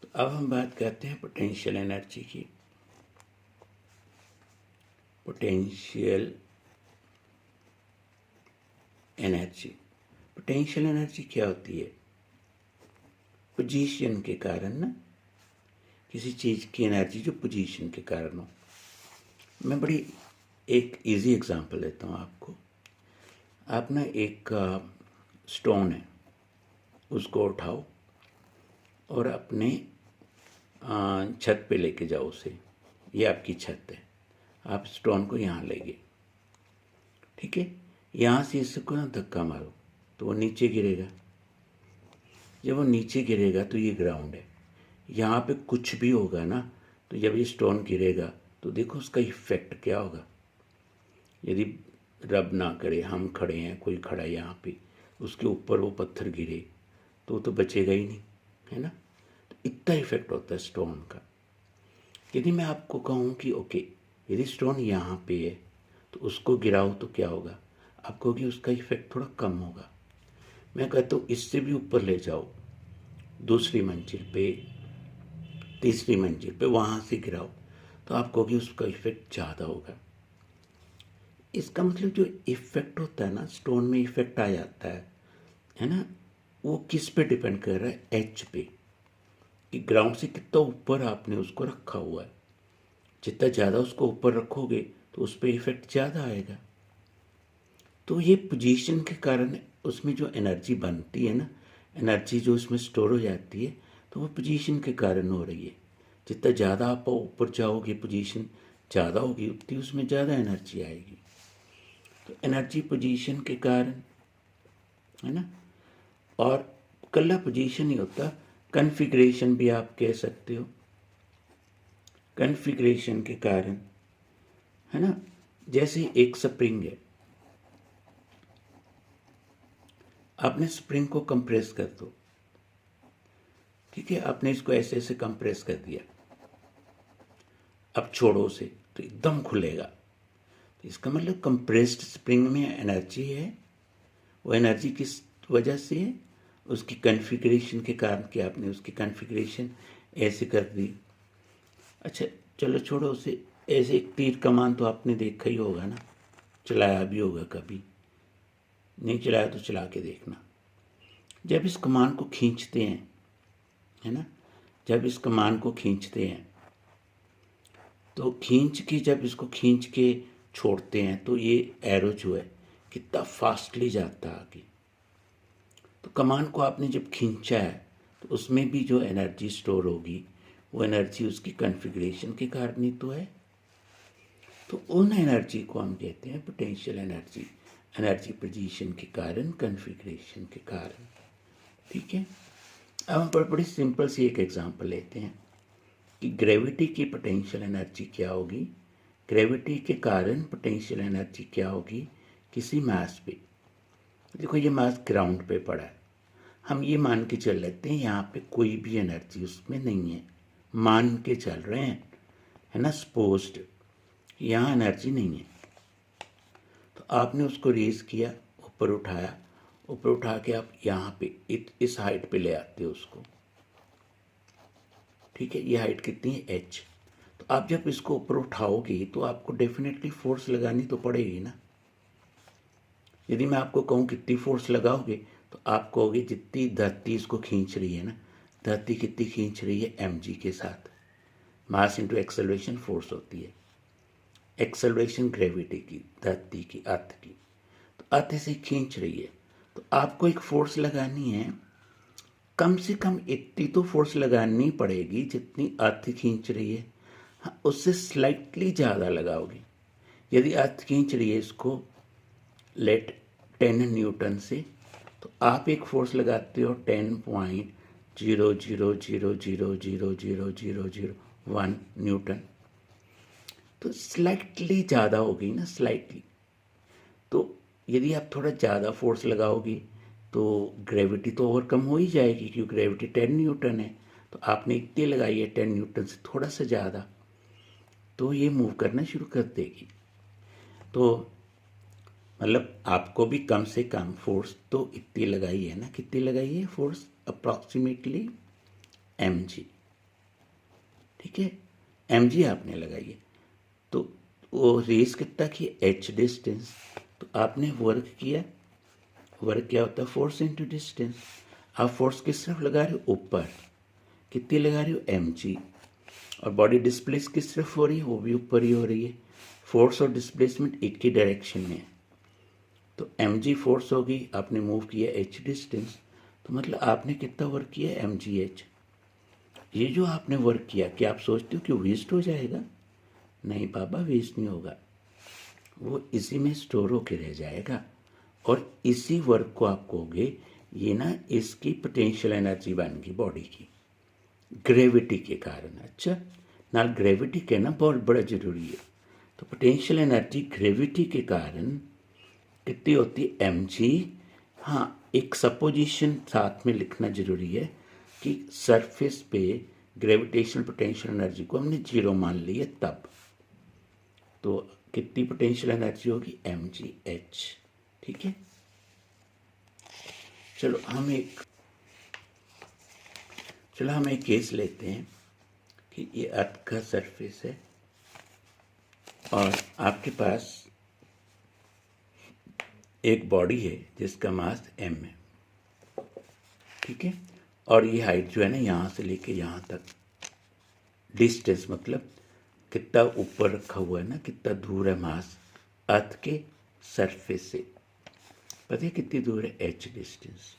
तो अब हम बात करते हैं पोटेंशियल एनर्जी की। पोटेंशियल एनर्जी, पोटेंशियल एनर्जी क्या होती है? पोजीशन के कारण ना, किसी चीज़ की एनर्जी जो पोजीशन के कारण हो। मैं बड़ी एक इजी एग्जांपल देता हूँ आपको। आप ना एक स्टोन है, उसको उठाओ और अपने छत पे लेके जाओ उसे। ये आपकी छत है, आप स्टोन को यहाँ ले गए, ठीक है। यहाँ से इसको ना धक्का मारो तो वो नीचे गिरेगा। जब वो नीचे गिरेगा तो ये ग्राउंड है। यहाँ पे कुछ भी होगा ना, तो जब ये स्टोन गिरेगा तो देखो उसका इफेक्ट क्या होगा। यदि रब ना करे, हम खड़े हैं, कोई खड़ा है यहाँ पे, उसके ऊपर वो पत्थर गिरे तो वो तो बचेगा ही नहीं, है ना। तो इतना इफेक्ट होता है स्टोन का। यदि मैं आपको कहूँ कि ओके, यदि स्टोन यहाँ पे है तो उसको गिराओ तो क्या होगा, आप कहोगे उसका इफेक्ट थोड़ा कम होगा। मैं कहता हूँ इससे भी ऊपर ले जाओ, दूसरी मंजिल पे, तीसरी मंजिल पे, वहाँ से गिराओ तो आप कहोगे उसका इफेक्ट ज़्यादा होगा। इसका मतलब जो इफेक्ट होता है ना, स्टोन में इफेक्ट आ जाता है ना, वो किस पे डिपेंड कर रहा है? एच पे, कि ग्राउंड से कितना ऊपर आपने उसको रखा हुआ है। जितना ज़्यादा उसको ऊपर रखोगे तो उस पर इफेक्ट ज़्यादा आएगा। तो ये पोजीशन के कारण उसमें जो एनर्जी बनती है ना, एनर्जी जो उसमें स्टोर हो जाती है, तो वो पोजीशन के कारण हो रही है। जितना ज़्यादा आप ऊपर जाओगे, पोजीशन ज़्यादा होगी, उतनी उसमें ज़्यादा एनर्जी आएगी। तो एनर्जी पोजीशन के कारण, है ना। और कल्ला पोजीशन ही होता, कन्फिग्रेशन भी आप कह सकते हो। कन्फिग्रेशन के कारण, है ना। जैसे एक स्प्रिंग है, आपने स्प्रिंग को कंप्रेस कर दो, ठीक है, आपने इसको ऐसे ऐसे कंप्रेस कर दिया, अब छोड़ो उसे तो एकदम खुलेगा। तो इसका मतलब कंप्रेस्ड स्प्रिंग में एनर्जी है। वो एनर्जी किस वजह से है? उसकी कन्फिग्रेशन के कारण, कि आपने उसकी कन्फिग्रेशन ऐसे कर दी। अच्छा चलो छोड़ो उसे, ऐसे एक तीर कमान तो आपने देखा ही होगा ना, चलाया भी होगा कभी, नहीं चलाया तो चला के देखना। जब इस कमान को खींचते हैं, है ना, जब इस कमान को खींचते हैं तो जब इसको खींच के छोड़ते हैं तो ये एरो जो है कितना फास्टली जाता है आगे। तो कमान को आपने जब खींचा है तो उसमें भी जो एनर्जी स्टोर होगी, वो एनर्जी उसकी कन्फिग्रेशन के कारण ही तो है। तो उन एनर्जी को हम कहते हैं पोटेंशियल एनर्जी। एनर्जी पोजीशन के कारण, कन्फिग्रेशन के कारण, ठीक है। अब हम बड़ी सिंपल सी एक एग्जांपल लेते हैं कि ग्रेविटी की पोटेंशियल एनर्जी क्या होगी। ग्रेविटी के कारण पोटेंशियल एनर्जी क्या होगी किसी मास पे। देखो ये मास ग्राउंड पे पड़ा है, हम ये मान के चल लेते हैं यहाँ पे कोई भी एनर्जी उसमें नहीं है, मान के चल रहे हैं, है ना, सपोज्ड यहाँ एनर्जी नहीं है। तो आपने उसको रेज किया, ऊपर उठाया, ऊपर उठा के आप यहाँ पे इस हाइट पे ले आते हो उसको, ठीक है। ये हाइट कितनी है? एच। तो आप जब इसको ऊपर उठाओगे तो आपको डेफिनेटली फोर्स लगानी तो पड़ेगी ना। यदि मैं आपको कहूँ कितनी फोर्स लगाओगे तो आप कहोगे जितनी धरती इसको खींच रही है ना, धरती कितनी खींच रही है? mg के साथ। मास इंटू एक्सेलरेशन फोर्स होती है। एक्सेलरेशन ग्रेविटी की, धरती की, अर्थ की, तो अर्थ से खींच रही है, तो आपको एक फोर्स लगानी है। कम से कम इतनी तो फोर्स लगानी पड़ेगी जितनी अर्थ खींच रही है। हाँ, उससे स्लाइटली ज़्यादा लगाओगे। यदि अर्थ खींच रही है इसको लेट 10 न्यूटन से, तो आप एक फोर्स लगाते हो 10.000000001 न्यूटन, तो स्लाइटली ज़्यादा हो गई ना, स्लाइटली। तो यदि आप थोड़ा ज़्यादा फोर्स लगाओगे तो ग्रेविटी तो ओवरकम हो ही जाएगी, क्योंकि ग्रेविटी 10 न्यूटन है। तो आपने इतनी लगाई है 10 न्यूटन से थोड़ा सा ज़्यादा, तो ये मूव करना शुरू कर देगी। तो मतलब आपको भी कम से कम फोर्स तो इतनी लगाई है ना, कितनी लगाई है फोर्स? Approximately mg। ठीक है, mg आपने लगाई है, तो वो रेस कितना की, h डिस्टेंस, तो आपने वर्क किया, वर्क क्या होता है, फोर्स इंटू डिस्टेंस। आप फोर्स किस तरफ लगा रहे हो, ऊपर, कितनी लगा रहे हो, mg, और बॉडी डिस्प्लेस किस तरफ हो रही है, वो भी ऊपर ही हो रही है। फोर्स और डिस्प्लेसमेंट एक ही डायरेक्शन में है, तो mg फोर्स होगी, आपने मूव किया h डिस्टेंस, तो मतलब आपने कितना वर्क किया, mgh। ये जो आपने वर्क किया, क्या आप सोचते हो कि वेस्ट हो जाएगा, नहीं बाबा, वेस्ट नहीं होगा, वो इसी में स्टोर होके रह जाएगा, और इसी वर्क को आप कहोगे ये ना इसकी पोटेंशियल एनर्जी बन गई बॉडी की, ग्रेविटी के कारण। अच्छा, नाल ग्रेविटी कहना बहुत बड़ा जरूरी है, तो पोटेंशियल एनर्जी ग्रेविटी के कारण कितनी होती है, mg। हाँ, एक सपोजिशन साथ में लिखना जरूरी है कि सरफेस पे ग्रेविटेशनल पोटेंशियल एनर्जी को हमने 0 मान ली है, तब तो कितनी पोटेंशियल एनर्जी होगी, mgh। ठीक है, चलो हम एक केस लेते हैं कि ये अर्थ का सरफेस है और आपके पास एक बॉडी है जिसका मास m है, ठीक है, और ये हाइट जो है ना यहाँ से लेके यहाँ तक, डिस्टेंस मतलब कितना ऊपर रखा हुआ है ना, कितना दूर है मास अर्थ के सरफेस से, पता है कितनी दूर है, h डिस्टेंस।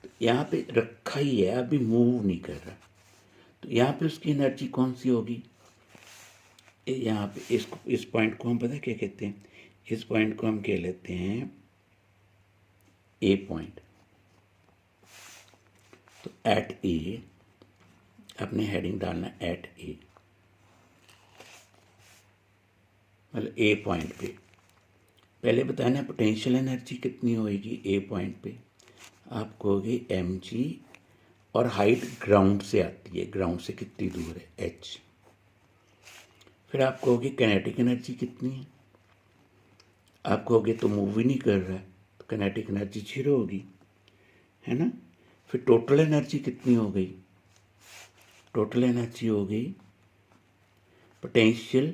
तो यहाँ पे रखा ही है, अभी मूव नहीं कर रहा, तो यहाँ पे उसकी एनर्जी कौन सी होगी, यहाँ पे इस पॉइंट को हम पता है क्या कहते हैं, इस पॉइंट को हम कह लेते हैं ए पॉइंट। तो एट ए अपने हेडिंग डालना, एट ए मतलब ए पॉइंट पे। पहले बताना पोटेंशियल एनर्जी कितनी होएगी ए पॉइंट पे, आप कहोगे mg, और हाइट ग्राउंड से आती है, ग्राउंड से कितनी दूर है, h। फिर आप कहोगे कैनेटिक एनर्जी कितनी है, आप कहोगे तो मूव ही नहीं कर रहा है, तो कैनेटिक एनर्जी 0 होगी, है ना। फिर टोटल एनर्जी कितनी हो गई, टोटल एनर्जी हो गई potential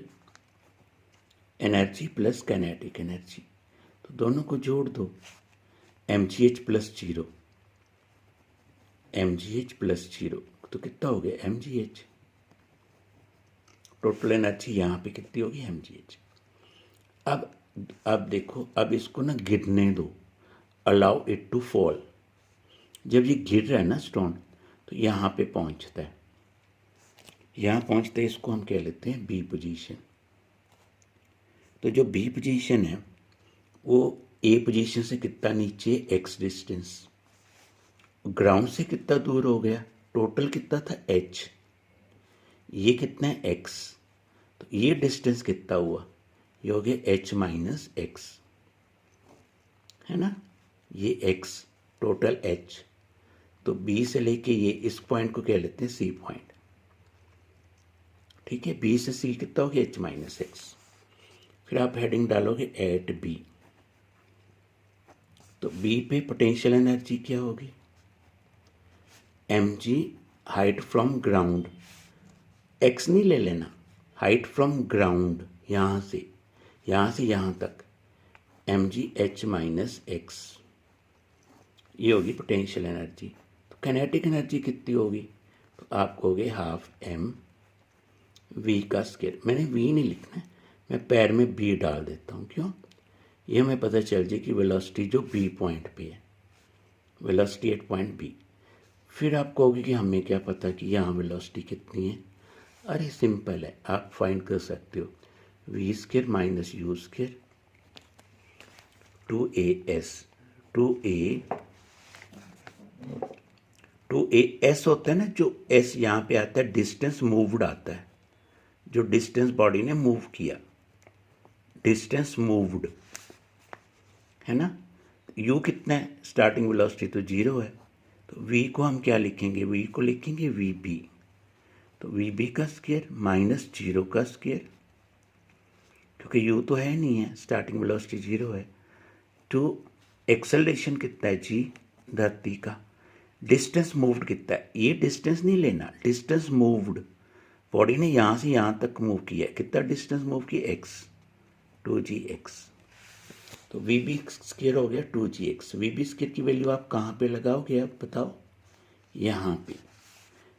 energy plus kinetic energy, तो दोनों को जोड़ दो, mgh प्लस 0, mgh प्लस 0, तो कितना हो गया, mgh। टोटल एनर्जी यहाँ पे कितनी होगी, mgh। अब देखो, अब इसको ना गिरने दो, अलाउ इट टू फॉल। जब ये गिर रहा है ना स्टोन, तो यहाँ पे पहुँचता है, यहाँ पहुँचते इसको हम कह लेते हैं बी पोजीशन। तो जो बी पोजीशन है वो ए पोजीशन से कितना नीचे, एक्स डिस्टेंस, ग्राउंड से कितना दूर हो गया, टोटल कितना था, एच, ये कितना है, एक्स, तो ये डिस्टेंस कितना हुआ, ये हो गया एच माइनस एक्स, है ना, ये एक्स, टोटल एच। तो बी से लेके ये इस पॉइंट को कह लेते हैं सी पॉइंट, ठीक है, बी से सी कितना हो गया, एच माइनस एक्स। फिर आप हेडिंग डालोगे एट बी, तो बी पे पोटेंशियल एनर्जी क्या होगी, mg height from ground, x नहीं ले लेना, हाइट फ्रॉम ग्राउंड, यहाँ से यहाँ तक, mg h माइनस एक्स, ये होगी पोटेंशियल एनर्जी। तो कैनेटिक एनर्जी कितनी होगी, तो आप कहोगे हाफ m v का स्क्वायर। मैंने v नहीं लिखना है, मैं पैर में b डाल देता हूँ, क्यों, ये हमें पता चल जाए कि वेलोसिटी जो b पॉइंट पे है, वेलोसिटी एट पॉइंट b। फिर आप कहोगे कि हमें क्या पता कि यहाँ वेलोसिटी कितनी है, अरे सिंपल है, आप फाइंड कर सकते हो, v square minus u square 2as, 2as होता है ना, जो s यहाँ पे आता है डिस्टेंस मूव्ड आता है, जो डिस्टेंस बॉडी ने मूव किया, डिस्टेंस मूव्ड, है ना। u कितना है, स्टार्टिंग वेलोसिटी तो 0 है, तो v को हम क्या लिखेंगे, v को लिखेंगे vb, तो vb का स्क्वायर माइनस 0 का स्क्वायर, क्योंकि u तो है नहीं है, स्टार्टिंग वेलोसिटी 0 है, टू एक्सेलरेशन कितना है g, धरती का, डिस्टेंस मूव्ड कितना है, ये डिस्टेंस नहीं लेना, डिस्टेंस मूव्ड, बॉडी ने यहाँ से यहाँ तक मूव किया, कितना डिस्टेंस मूव किया, x, 2gx। तो वी बी स्क्वायर हो गया 2gx। वी बी स्क्वायर की वैल्यू आप कहाँ पे लगाओगे, आप बताओ, यहाँ पे।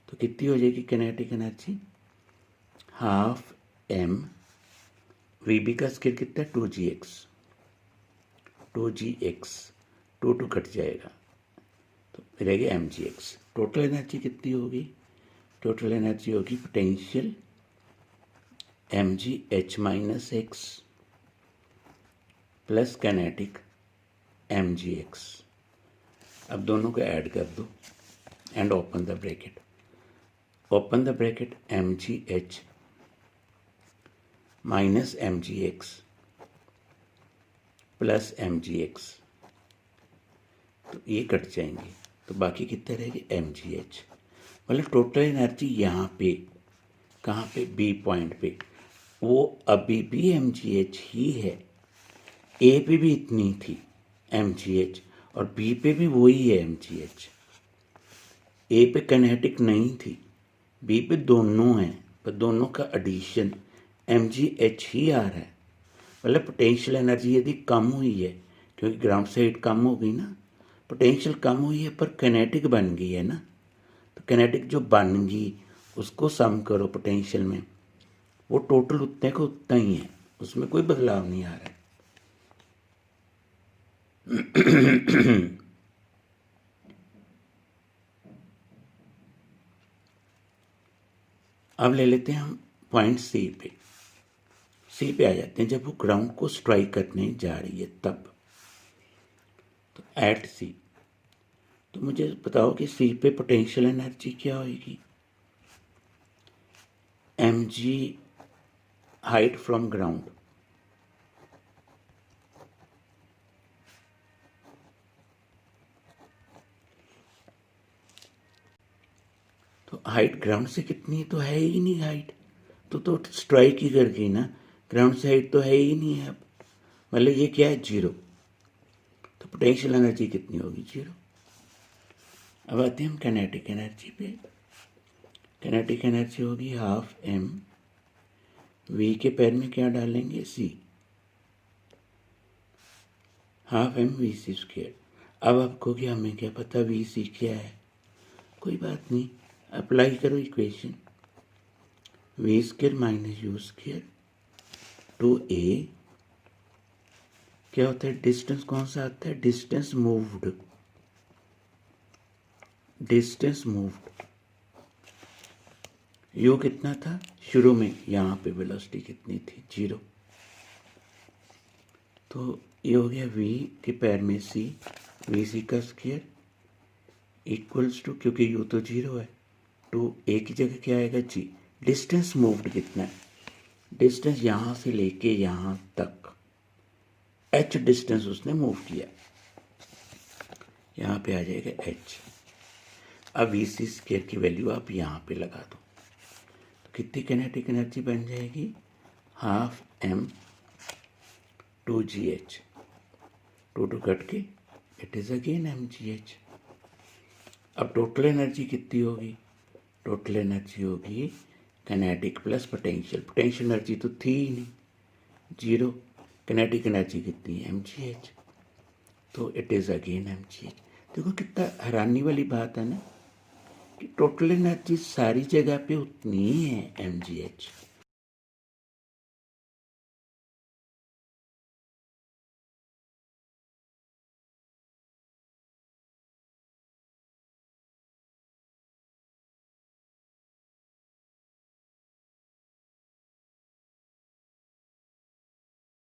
तो कितनी हो जाएगी kinetic energy, half m, v B का स्क्वायर कितना है 2gx, 2gx, 2 कट जाएगा तो रहेगी mgx। टोटल एनर्जी कितनी होगी, टोटल एनर्जी होगी potential mgh minus x plus kinetic mgx। अब दोनों को ऐड कर दो and open the bracket, open the bracket, mgh minus mgx plus mgx, तो ये कट जाएंगे तो बाकी कितने रहेगी mgh। मतलब टोटल एनर्जी यहाँ पे, कहाँ पे, बी पॉइंट पे, वो अभी भी mgh ही है। ए पे भी इतनी थी mgh और बी पे भी वही है mgh। ए पे किनेटिक नहीं थी, बी पे दोनों हैं, पर दोनों का एडिशन mgh ही आ रहा है। मतलब पोटेंशियल एनर्जी यदि कम हुई है, क्योंकि ग्राउंड साइड कम हो गई ना, पोटेंशियल कम हुई है पर किनेटिक बन गई है ना, तो किनेटिक जो बन गई उसको सम करो पोटेंशियल में, वो टोटल उतने को उतना ही है, उसमें कोई बदलाव नहीं आ रहा है। अब ले लेते हैं हम पॉइंट सी पे, सी पे आ जाते हैं जब वो ग्राउंड को स्ट्राइक करने जा रही है तब। तो एट सी, तो मुझे बताओ कि सी पे पोटेंशियल एनर्जी क्या होगी, mg हाइट फ्रॉम ग्राउंड, तो हाइट ग्राउंड से कितनी तो है ही नहीं हाइट, तो स्ट्राइक ही कर गई ना, ग्राउंड से हाइट तो है ही नहीं है। अब मतलब ये क्या है, जीरो, तो पोटेंशियल एनर्जी कितनी होगी, जीरो। अब आते हैं हम किनेटिक एनर्जी पे। किनेटिक एनर्जी होगी हाफ m, v के पैर में क्या डालेंगे, c, half m v c square. अब आपको क्या, हमें क्या पता वी सी क्या है, कोई बात नहीं, अप्लाई करो equation, v square minus u square two a, क्या होता है, डिस्टेंस कौन सा आता है, distance moved, distance moved. U कितना था शुरू में, यहाँ पे वेलोसिटी कितनी थी, जीरो, तो ये हो गया v के पैर में c, वी सी का स्क्वायर इक्वल्स टू, क्योंकि यू तो जीरो है, टू ए की जगह क्या आएगा, g। डिस्टेंस मूव्ड कितना है, डिस्टेंस यहाँ से लेके यहाँ तक h डिस्टेंस उसने मूव किया, यहाँ पे आ जाएगा h। अब वी सी स्क्वायर की वैल्यू आप यहाँ पे लगा दो, तो कितनी किनेटिक एनर्जी बन जाएगी, हाफ m 2gh, 2 कट के इट इज़ अगेन mgh। अब टोटल एनर्जी कितनी होगी, टोटल एनर्जी होगी kinetic plus potential, potential energy तो थी ही नहीं, जीरो, किनेटिक एनर्जी कितनी है, mgh, तो इट इज़ अगेन mgh। देखो कितना हैरानी वाली बात है ना, कि टोटल एनर्जी सारी जगह पे उतनी ही है mgh।